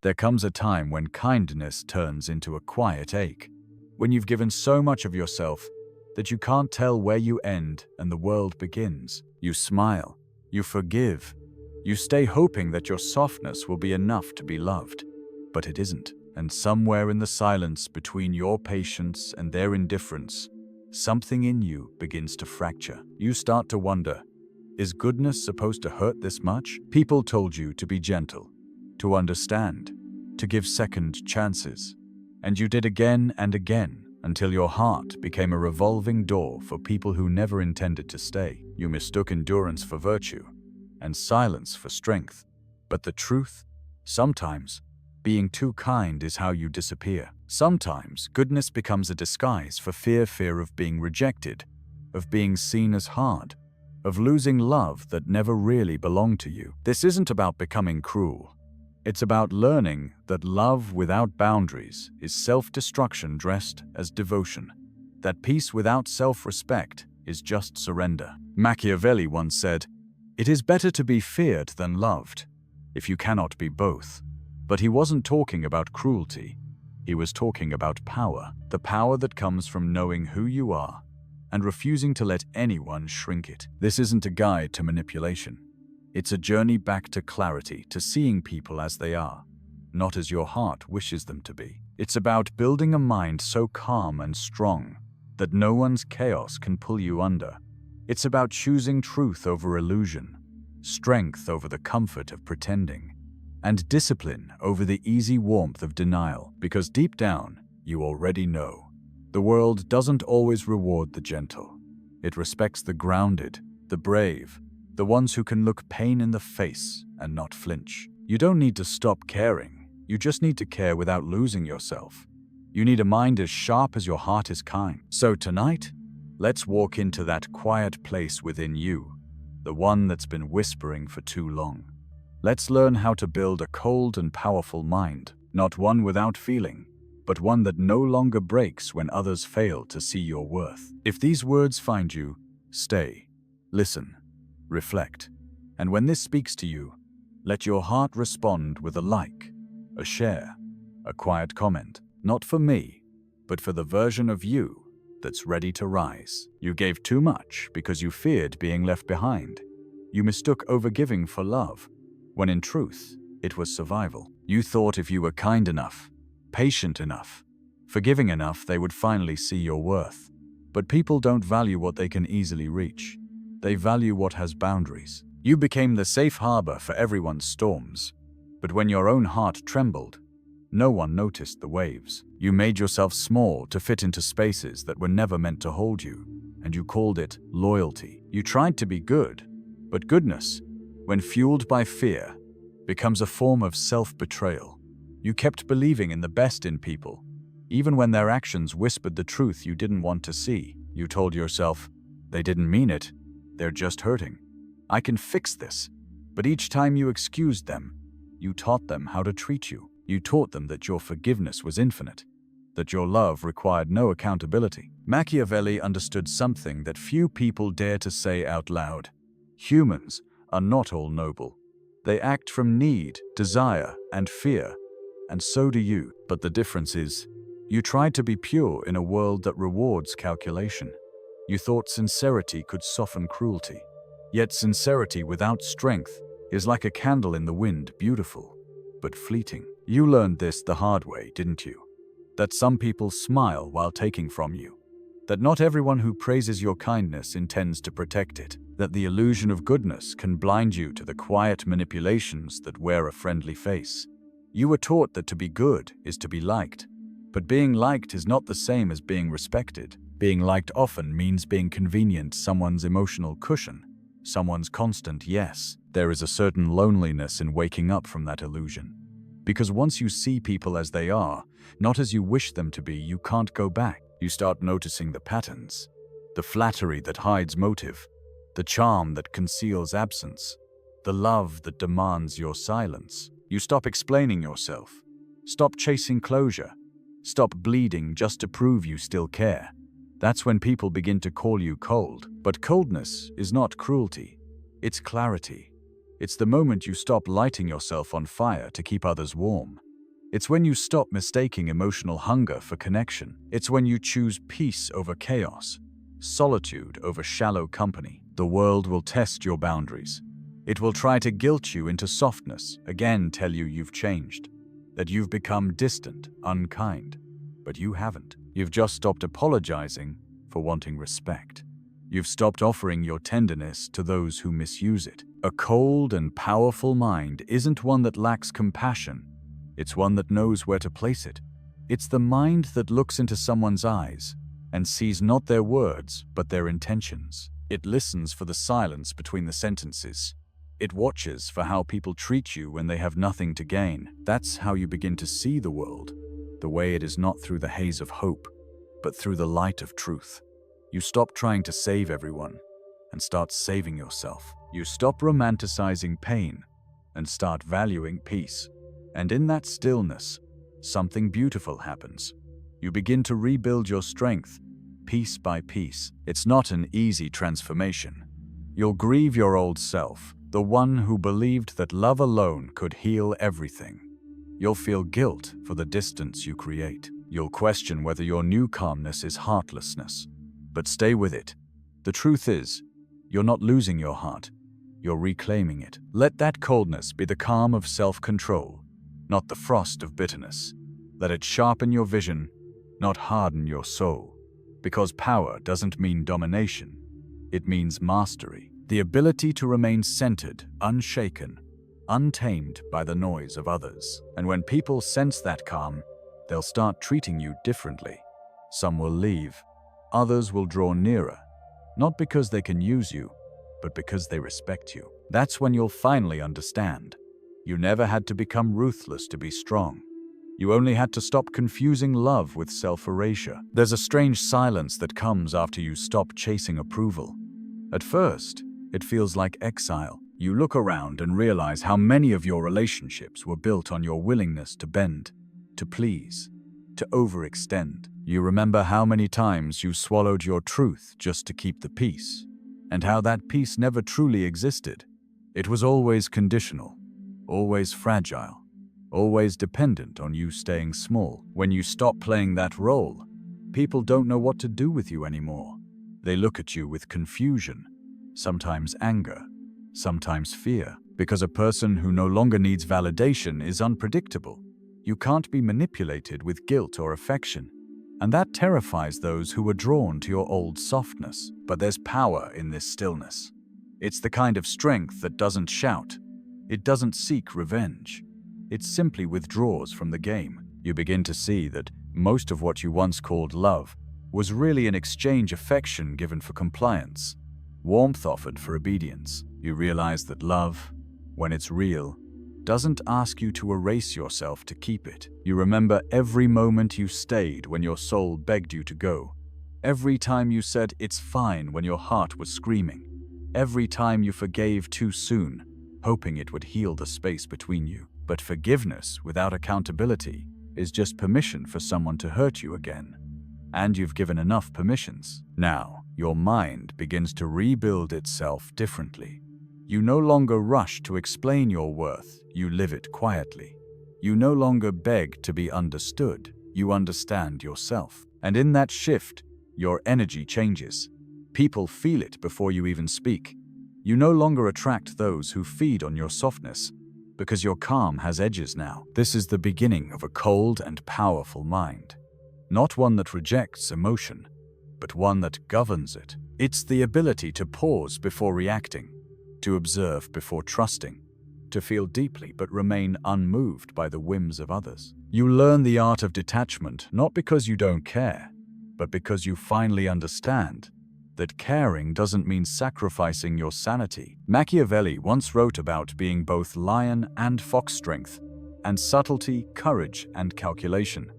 There comes a time when kindness turns into a quiet ache, when you've given so much of yourself that you can't tell where you end and the world begins. You smile, you forgive, you stay hoping that your softness will be enough to be loved. But it isn't. And somewhere in the silence between your patience and their indifference, something in you begins to fracture. You start to wonder, is goodness supposed to hurt this much? People told you to be gentle, to understand, to give second chances. And you did again and again, until your heart became a revolving door for people who never intended to stay. You mistook endurance for virtue, and silence for strength. But the truth, sometimes, being too kind is how you disappear. Sometimes, goodness becomes a disguise for fear of being rejected, of being seen as hard, of losing love that never really belonged to you. This isn't about becoming cruel. It's about learning that love without boundaries is self-destruction dressed as devotion, that peace without self-respect is just surrender. Machiavelli once said, "It is better to be feared than loved, if you cannot be both." But he wasn't talking about cruelty. He was talking about power, the power that comes from knowing who you are and refusing to let anyone shrink it. This isn't a guide to manipulation. It's a journey back to clarity, to seeing people as they are, not as your heart wishes them to be. It's about building a mind so calm and strong that no one's chaos can pull you under. It's about choosing truth over illusion, strength over the comfort of pretending, and discipline over the easy warmth of denial. Because deep down, you already know. The world doesn't always reward the gentle. It respects the grounded, the brave, the ones who can look pain in the face and not flinch. You don't need to stop caring. You just need to care without losing yourself. You need a mind as sharp as your heart is kind. So tonight, let's walk into that quiet place within you, the one that's been whispering for too long. Let's learn how to build a cold and powerful mind, not one without feeling, but one that no longer breaks when others fail to see your worth. If these words find you, stay, listen, reflect, and when this speaks to you, let your heart respond with a like, a share, a quiet comment, not for me, but for the version of you that's ready to rise. You gave too much because you feared being left behind. You mistook overgiving for love, when in truth, it was survival. You thought if you were kind enough, patient enough, forgiving enough, they would finally see your worth. But people don't value what they can easily reach. They value what has boundaries. You became the safe harbor for everyone's storms. But when your own heart trembled, no one noticed the waves. You made yourself small to fit into spaces that were never meant to hold you, and you called it loyalty. You tried to be good, but goodness, when fueled by fear, becomes a form of self-betrayal. You kept believing in the best in people, even when their actions whispered the truth you didn't want to see. You told yourself, they didn't mean it, they're just hurting. I can fix this. But each time you excused them, you taught them how to treat you. You taught them that your forgiveness was infinite, that your love required no accountability. Machiavelli understood something that few people dare to say out loud. Humans are not all noble. They act from need, desire, and fear, and so do you. But the difference is, you tried to be pure in a world that rewards calculation. You thought sincerity could soften cruelty. Yet sincerity without strength is like a candle in the wind, beautiful, but fleeting. You learned this the hard way, didn't you? That some people smile while taking from you. That not everyone who praises your kindness intends to protect it. That the illusion of goodness can blind you to the quiet manipulations that wear a friendly face. You were taught that to be good is to be liked. But being liked is not the same as being respected. Being liked often means being convenient, someone's emotional cushion, someone's constant yes. There is a certain loneliness in waking up from that illusion. Because once you see people as they are, not as you wish them to be, you can't go back. You start noticing the patterns, the flattery that hides motive, the charm that conceals absence, the love that demands your silence. You stop explaining yourself, stop chasing closure, stop bleeding just to prove you still care. That's when people begin to call you cold. But coldness is not cruelty, it's clarity. It's the moment you stop lighting yourself on fire to keep others warm. It's when you stop mistaking emotional hunger for connection. It's when you choose peace over chaos, solitude over shallow company. The world will test your boundaries. It will try to guilt you into softness, again tell you you've changed, that you've become distant, unkind. But you haven't. You've just stopped apologizing for wanting respect. You've stopped offering your tenderness to those who misuse it. A cold and powerful mind isn't one that lacks compassion. It's one that knows where to place it. It's the mind that looks into someone's eyes and sees not their words, but their intentions. It listens for the silence between the sentences. It watches for how people treat you when they have nothing to gain. That's how you begin to see the world, the way it is, not through the haze of hope, but through the light of truth. You stop trying to save everyone and start saving yourself. You stop romanticizing pain and start valuing peace. And in that stillness, something beautiful happens. You begin to rebuild your strength, piece by piece. It's not an easy transformation. You'll grieve your old self, the one who believed that love alone could heal everything. You'll feel guilt for the distance you create. You'll question whether your new calmness is heartlessness. But stay with it. The truth is, you're not losing your heart. You're reclaiming it. Let that coldness be the calm of self-control, not the frost of bitterness. Let it sharpen your vision, not harden your soul. Because power doesn't mean domination. It means mastery. The ability to remain centered, unshaken, untamed by the noise of others. And when people sense that calm, they'll start treating you differently. Some will leave. Others will draw nearer. Not because they can use you, but because they respect you. That's when you'll finally understand. You never had to become ruthless to be strong. You only had to stop confusing love with self-erasure. There's a strange silence that comes after you stop chasing approval. At first, it feels like exile. You look around and realize how many of your relationships were built on your willingness to bend, to please, to overextend. You remember how many times you swallowed your truth just to keep the peace, and how that peace never truly existed. It was always conditional, always fragile, always dependent on you staying small. When you stop playing that role, people don't know what to do with you anymore. They look at you with confusion, sometimes anger, sometimes fear, because a person who no longer needs validation is unpredictable. You can't be manipulated with guilt or affection, and that terrifies those who were drawn to your old softness. But there's power in this stillness. It's the kind of strength that doesn't shout. It doesn't seek revenge. It simply withdraws from the game. You begin to see that most of what you once called love was really an exchange affection given for compliance, warmth offered for obedience. You realize that love, when it's real, doesn't ask you to erase yourself to keep it. You remember every moment you stayed when your soul begged you to go. Every time you said it's fine when your heart was screaming. Every time you forgave too soon, hoping it would heal the space between you. But forgiveness without accountability is just permission for someone to hurt you again. And you've given enough permissions. Now, your mind begins to rebuild itself differently. You no longer rush to explain your worth, you live it quietly. You no longer beg to be understood, you understand yourself. And in that shift, your energy changes. People feel it before you even speak. You no longer attract those who feed on your softness, because your calm has edges now. This is the beginning of a cold and powerful mind. Not one that rejects emotion, but one that governs it. It's the ability to pause before reacting, to observe before trusting, to feel deeply but remain unmoved by the whims of others. You learn the art of detachment not because you don't care, but because you finally understand that caring doesn't mean sacrificing your sanity. Machiavelli once wrote about being both lion and fox strength, and subtlety, courage, and calculation.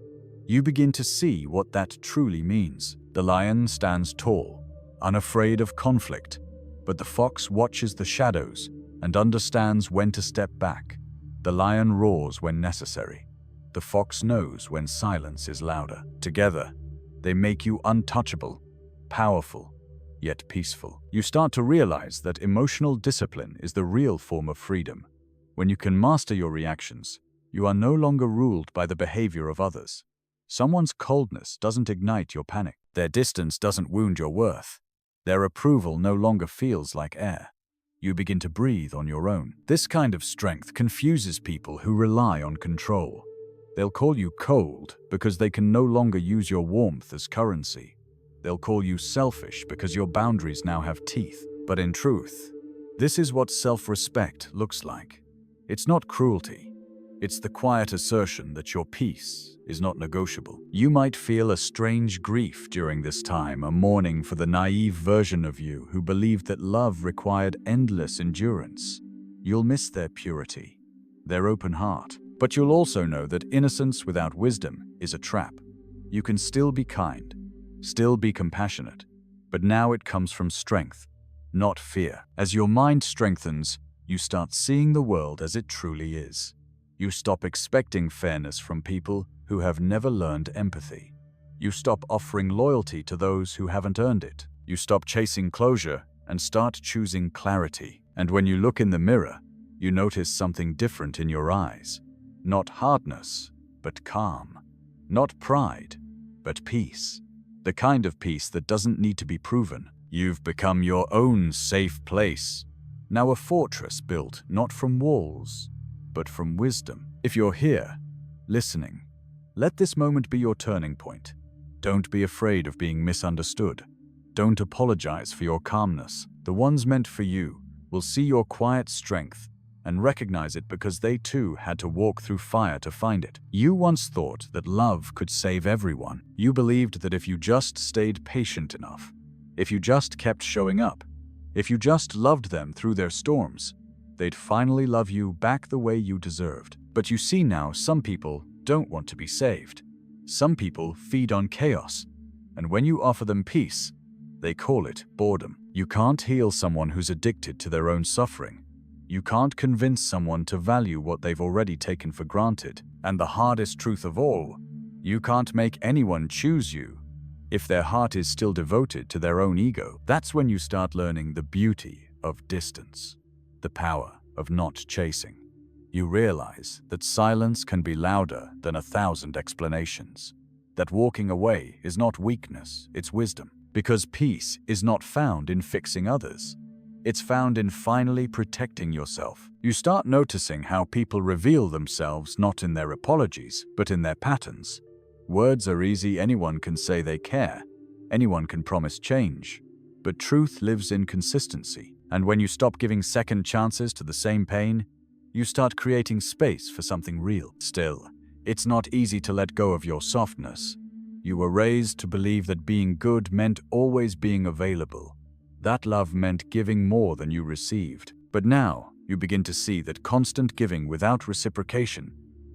You begin to see what that truly means. The lion stands tall, unafraid of conflict, but the fox watches the shadows and understands when to step back. The lion roars when necessary. The fox knows when silence is louder. Together, they make you untouchable, powerful, yet peaceful. You start to realize that emotional discipline is the real form of freedom. When you can master your reactions, You are no longer ruled by the behavior of others. Someone's coldness doesn't ignite your panic. Their distance doesn't wound your worth. Their approval no longer feels like air. You begin to breathe on your own. This kind of strength confuses people who rely on control. They'll call you cold because they can no longer use your warmth as currency. They'll call you selfish because your boundaries now have teeth. But in truth, this is what self-respect looks like. It's not cruelty. It's the quiet assertion that your peace is not negotiable. You might feel a strange grief during this time, a mourning for the naive version of you who believed that love required endless endurance. You'll miss their purity, their open heart. But you'll also know that innocence without wisdom is a trap. You can still be kind, still be compassionate, but now it comes from strength, not fear. As your mind strengthens, you start seeing the world as it truly is. You stop expecting fairness from people who have never learned empathy. You stop offering loyalty to those who haven't earned it. You stop chasing closure and start choosing clarity. And when you look in the mirror, you notice something different in your eyes. Not hardness, but calm. Not pride, but peace. The kind of peace that doesn't need to be proven. You've become your own safe place. Now a fortress built not from walls, but from wisdom. If you're here, listening, let this moment be your turning point. Don't be afraid of being misunderstood. Don't apologize for your calmness. The ones meant for you will see your quiet strength and recognize it because they too had to walk through fire to find it. You once thought that love could save everyone. You believed that if you just stayed patient enough, if you just kept showing up, if you just loved them through their storms, they'd finally love you back the way you deserved. But you see now, some people don't want to be saved. Some people feed on chaos, and when you offer them peace, they call it boredom. You can't heal someone who's addicted to their own suffering. You can't convince someone to value what they've already taken for granted. And the hardest truth of all, you can't make anyone choose you if their heart is still devoted to their own ego. That's when you start learning the beauty of distance, the power of not chasing. You realize that silence can be louder than 1,000 explanations, that walking away is not weakness, it's wisdom. Because peace is not found in fixing others. It's found in finally protecting yourself. You start noticing how people reveal themselves not in their apologies, but in their patterns. Words are easy, anyone can say they care. Anyone can promise change. But truth lives in consistency. And when you stop giving second chances to the same pain, you start creating space for something real. Still, it's not easy to let go of your softness. You were raised to believe that being good meant always being available. That love meant giving more than you received. But now, you begin to see that constant giving without reciprocation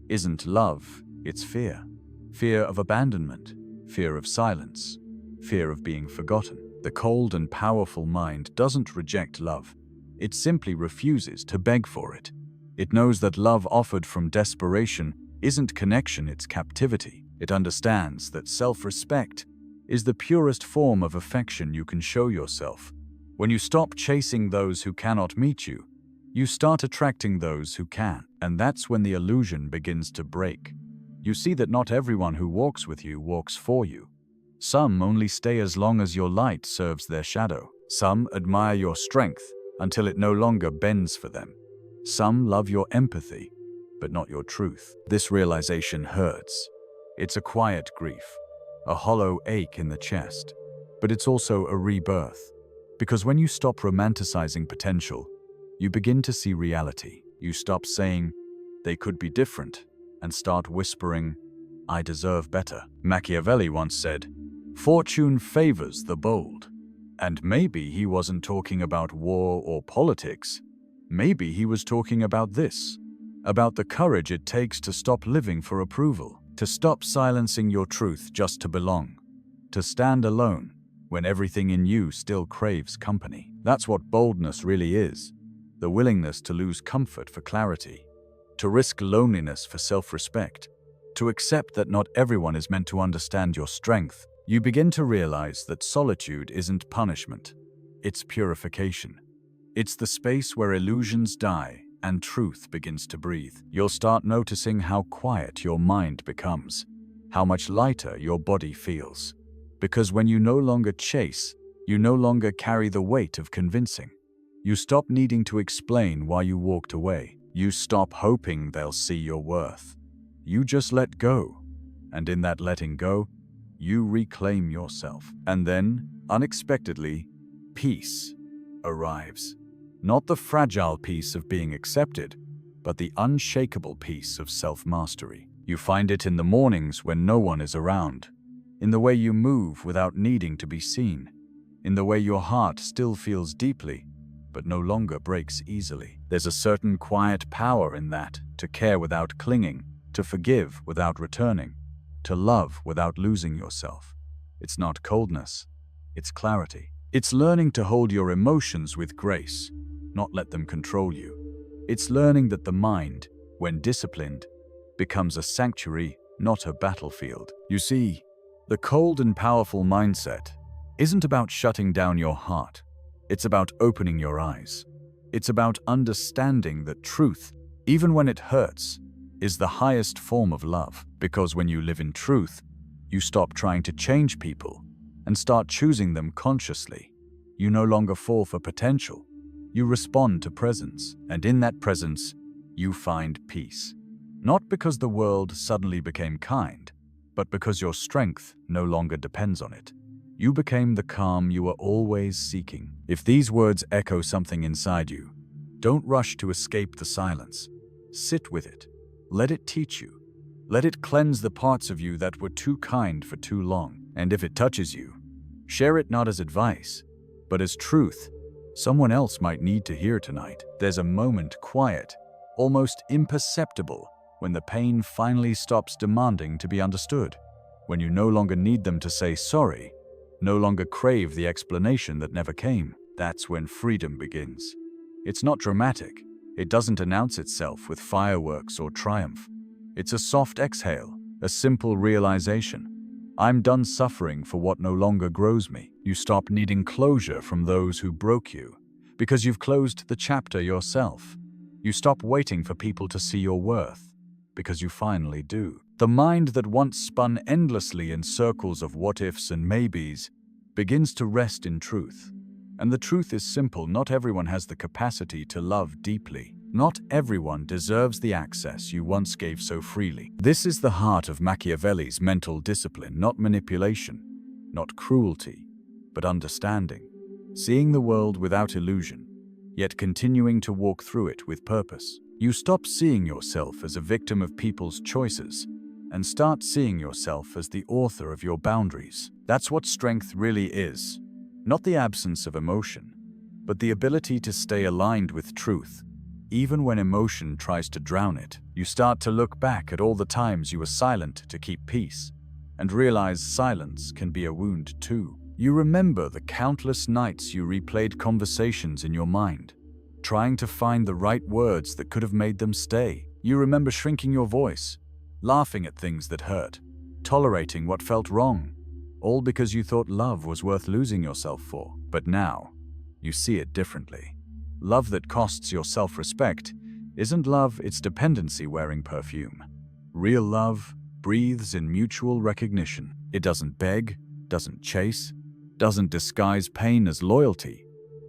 isn't love, it's fear. Fear of abandonment, fear of silence, fear of being forgotten. The cold and powerful mind doesn't reject love. It simply refuses to beg for it. It knows that love offered from desperation isn't connection, it's captivity. It understands that self-respect is the purest form of affection you can show yourself. When you stop chasing those who cannot meet you, you start attracting those who can. And that's when the illusion begins to break. You see that not everyone who walks with you walks for you. Some only stay as long as your light serves their shadow. Some admire your strength until it no longer bends for them. Some love your empathy, but not your truth. This realization hurts. It's a quiet grief, a hollow ache in the chest, but it's also a rebirth. Because when you stop romanticizing potential, you begin to see reality. You stop saying, they could be different, and start whispering, I deserve better. Machiavelli once said, fortune favors the bold. And maybe he wasn't talking about war or politics. Maybe he was talking about this, about the courage it takes to stop living for approval, to stop silencing your truth just to belong, to stand alone when everything in you still craves company. That's what boldness really is, the willingness to lose comfort for clarity, to risk loneliness for self-respect, to accept that not everyone is meant to understand your strength. You begin to realize that solitude isn't punishment, it's purification. It's the space where illusions die and truth begins to breathe. You'll start noticing how quiet your mind becomes, how much lighter your body feels. Because when you no longer chase, you no longer carry the weight of convincing. You stop needing to explain why you walked away. You stop hoping they'll see your worth. You just let go. And in that letting go, you reclaim yourself. And then, unexpectedly, peace arrives. Not the fragile peace of being accepted, but the unshakable peace of self-mastery. You find it in the mornings when no one is around, in the way you move without needing to be seen, in the way your heart still feels deeply, but no longer breaks easily. There's a certain quiet power in that, to care without clinging, to forgive without returning, to love without losing yourself. It's not coldness, it's clarity. It's learning to hold your emotions with grace, not let them control you. It's learning that the mind, when disciplined, becomes a sanctuary, not a battlefield. You see, the cold and powerful mindset isn't about shutting down your heart. It's about opening your eyes. It's about understanding that truth, even when it hurts, is the highest form of love. Because when you live in truth, you stop trying to change people and start choosing them consciously. You no longer fall for potential. You respond to presence, and in that presence, you find peace. Not because the world suddenly became kind, but because your strength no longer depends on it. You became the calm you were always seeking. If these words echo something inside you, don't rush to escape the silence. Sit with it. Let it teach you. Let it cleanse the parts of you that were too kind for too long. And if it touches you, share it not as advice, but as truth someone else might need to hear tonight. There's a moment quiet, almost imperceptible, when the pain finally stops demanding to be understood. When you no longer need them to say sorry, no longer crave the explanation that never came. That's when freedom begins. It's not dramatic. It doesn't announce itself with fireworks or triumph. It's a soft exhale, a simple realization. I'm done suffering for what no longer grows me. You stop needing closure from those who broke you, because you've closed the chapter yourself. You stop waiting for people to see your worth, because you finally do. The mind that once spun endlessly in circles of what-ifs and maybes begins to rest in truth. And the truth is simple: not everyone has the capacity to love deeply. Not everyone deserves the access you once gave so freely. This is the heart of Machiavelli's mental discipline: not manipulation, not cruelty, but understanding. Seeing the world without illusion, yet continuing to walk through it with purpose. You stop seeing yourself as a victim of people's choices and start seeing yourself as the author of your boundaries. That's what strength really is. Not the absence of emotion, but the ability to stay aligned with truth, even when emotion tries to drown it. You start to look back at all the times you were silent to keep peace, and realize silence can be a wound too. You remember the countless nights you replayed conversations in your mind, trying to find the right words that could have made them stay. You remember shrinking your voice, laughing at things that hurt, tolerating what felt wrong, all because you thought love was worth losing yourself for. But now, you see it differently. Love that costs your self-respect isn't love, it's dependency wearing perfume. Real love breathes in mutual recognition. It doesn't beg, doesn't chase, doesn't disguise pain as loyalty.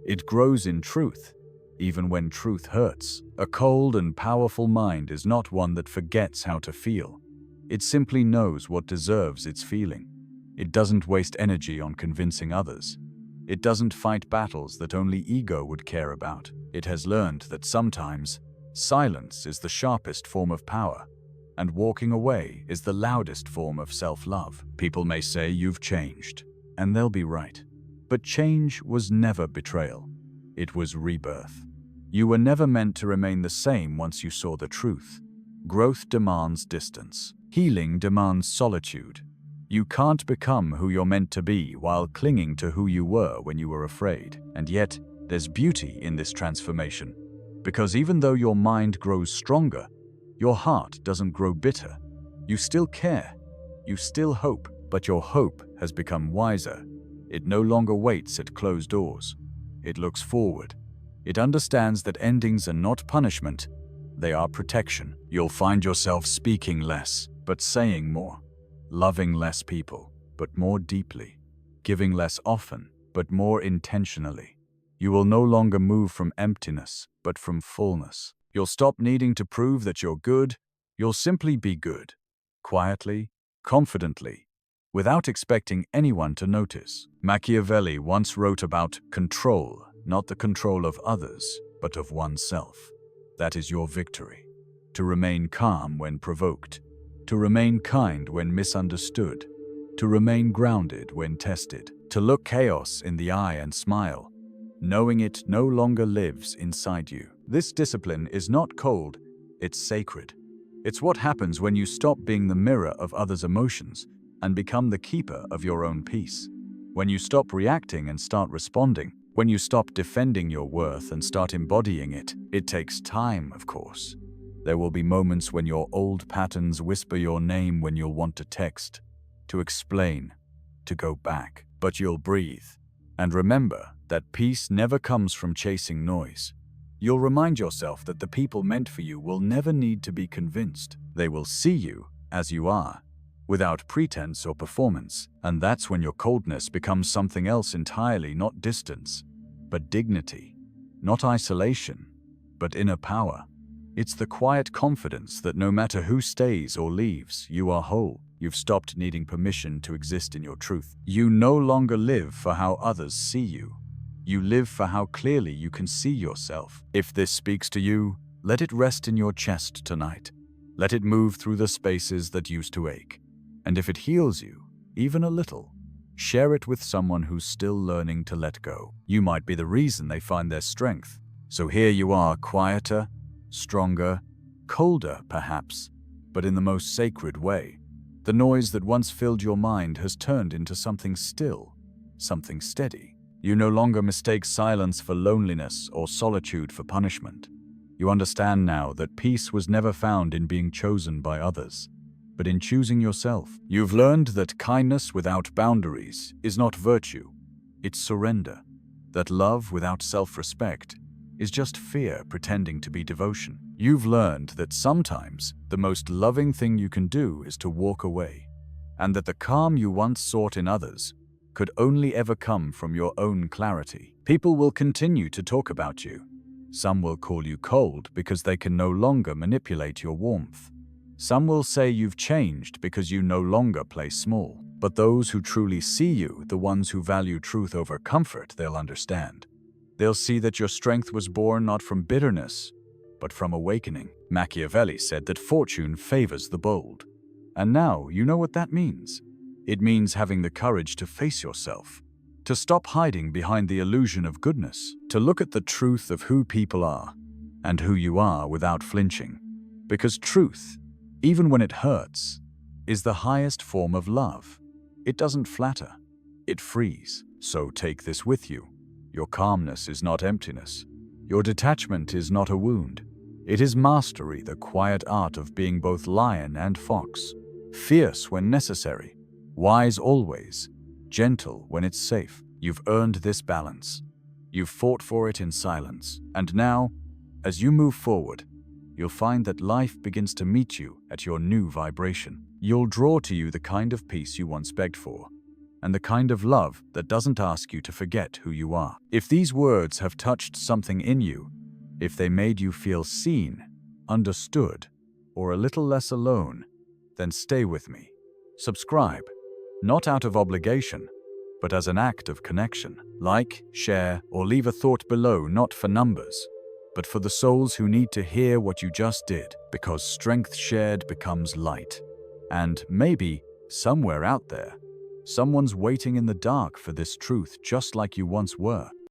It grows in truth, even when truth hurts. A cold and powerful mind is not one that forgets how to feel. It simply knows what deserves its feeling. It doesn't waste energy on convincing others. It doesn't fight battles that only ego would care about. It has learned that sometimes silence is the sharpest form of power, and walking away is the loudest form of self-love. People may say you've changed, and they'll be right. But change was never betrayal. It was rebirth. You were never meant to remain the same once you saw the truth. Growth demands distance. Healing demands solitude. You can't become who you're meant to be while clinging to who you were when you were afraid. And yet, there's beauty in this transformation. Because even though your mind grows stronger, your heart doesn't grow bitter. You still care. You still hope. But your hope has become wiser. It no longer waits at closed doors. It looks forward. It understands that endings are not punishment, they are protection. You'll find yourself speaking less, but saying more. Loving less people, but more deeply. Giving less often, but more intentionally. You will no longer move from emptiness, but from fullness. You'll stop needing to prove that you're good. You'll simply be good. Quietly, confidently, without expecting anyone to notice. Machiavelli once wrote about control, not the control of others, but of oneself. That is your victory. To remain calm when provoked. To remain kind when misunderstood. To remain grounded when tested. To look chaos in the eye and smile, knowing it no longer lives inside you. This discipline is not cold, it's sacred. It's what happens when you stop being the mirror of others' emotions and become the keeper of your own peace. When you stop reacting and start responding. When you stop defending your worth and start embodying it. It takes time, of course. There will be moments when your old patterns whisper your name when you'll want to text, to explain, to go back. But you'll breathe. And remember that peace never comes from chasing noise. You'll remind yourself that the people meant for you will never need to be convinced. They will see you as you are, without pretense or performance. And that's when your coldness becomes something else entirely, not distance, but dignity. Not isolation, but inner power. It's the quiet confidence that no matter who stays or leaves, you are whole. You've stopped needing permission to exist in your truth. You no longer live for how others see you. You live for how clearly you can see yourself. If this speaks to you, let it rest in your chest tonight. Let it move through the spaces that used to ache. And if it heals you, even a little, share it with someone who's still learning to let go. You might be the reason they find their strength. So here you are, quieter, stronger, colder perhaps, but in the most sacred way. The noise that once filled your mind has turned into something still, something steady. You no longer mistake silence for loneliness or solitude for punishment. You understand now that peace was never found in being chosen by others, but in choosing yourself. You've learned that kindness without boundaries is not virtue, it's surrender. That love without self-respect is just fear pretending to be devotion. You've learned that sometimes the most loving thing you can do is to walk away, and that the calm you once sought in others could only ever come from your own clarity. People will continue to talk about you. Some will call you cold because they can no longer manipulate your warmth. Some will say you've changed because you no longer play small. But those who truly see you, the ones who value truth over comfort, they'll understand. They'll see that your strength was born not from bitterness, but from awakening. Machiavelli said that fortune favors the bold. And now you know what that means. It means having the courage to face yourself, to stop hiding behind the illusion of goodness, to look at the truth of who people are and who you are without flinching. Because truth, even when it hurts, is the highest form of love. It doesn't flatter, it frees. So take this with you. Your calmness is not emptiness. Your detachment is not a wound. It is mastery, the quiet art of being both lion and fox. Fierce when necessary, wise always, gentle when it's safe. You've earned this balance. You've fought for it in silence. And now, as you move forward, you'll find that life begins to meet you at your new vibration. You'll draw to you the kind of peace you once begged for, and the kind of love that doesn't ask you to forget who you are. If these words have touched something in you, if they made you feel seen, understood, or a little less alone, then stay with me. Subscribe, not out of obligation, but as an act of connection. Like, share, or leave a thought below, not for numbers, but for the souls who need to hear what you just did, because strength shared becomes light. And maybe, somewhere out there, someone's waiting in the dark for this truth just like you once were.